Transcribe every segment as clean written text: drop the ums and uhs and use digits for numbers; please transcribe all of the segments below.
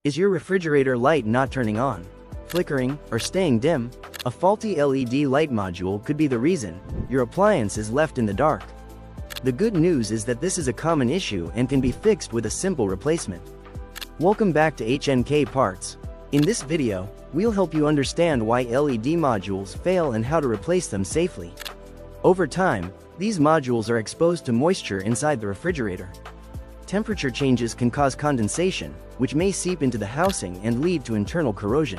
Is your refrigerator light not turning on, flickering, or staying dim? A faulty LED light module could be the reason your appliance is left in the dark. The good news is that this is a common issue and can be fixed with a simple replacement. Welcome back to HnKParts. In this video, we'll help you understand why LED modules fail and how to replace them safely. Over time, these modules are exposed to moisture inside the refrigerator. Temperature changes can cause condensation, which may seep into the housing and lead to internal corrosion.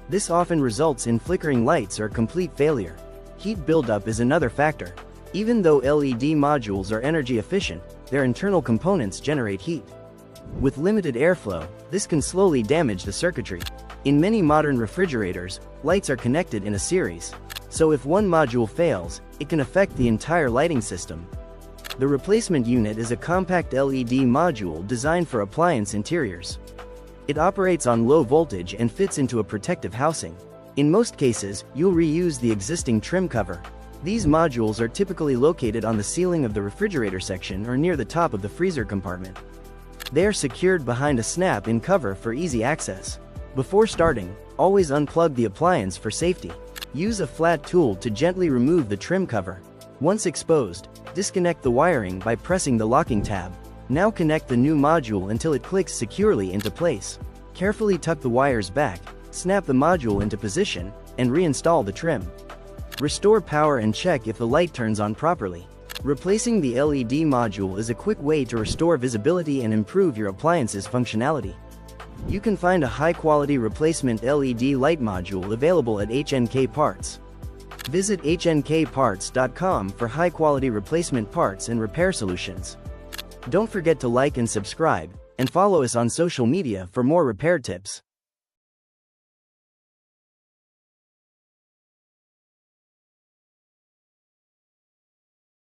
This often results in flickering lights or complete failure. Heat buildup is another factor. Even though LED modules are energy efficient, their internal components generate heat. With limited airflow, this can slowly damage the circuitry. In many modern refrigerators, lights are connected in a series. So if one module fails, it can affect the entire lighting system. The replacement unit is a compact LED module designed for appliance interiors. It operates on low voltage and fits into a protective housing. In most cases, you'll reuse the existing trim cover. These modules are typically located on the ceiling of the refrigerator section or near the top of the freezer compartment. They are secured behind a snap-in cover for easy access. Before starting, always unplug the appliance for safety. Use a flat tool to gently remove the trim cover. Once exposed, disconnect the wiring by pressing the locking tab. Now connect the new module until it clicks securely into place. Carefully tuck the wires back, snap the module into position, and reinstall the trim. Restore power and check if the light turns on properly. Replacing the LED module is a quick way to restore visibility and improve your appliance's functionality. You can find a high-quality replacement LED light module available at HnKParts. Visit HnKParts.com for high-quality replacement parts and repair solutions. Don't forget to like and subscribe, and follow us on social media for more repair tips.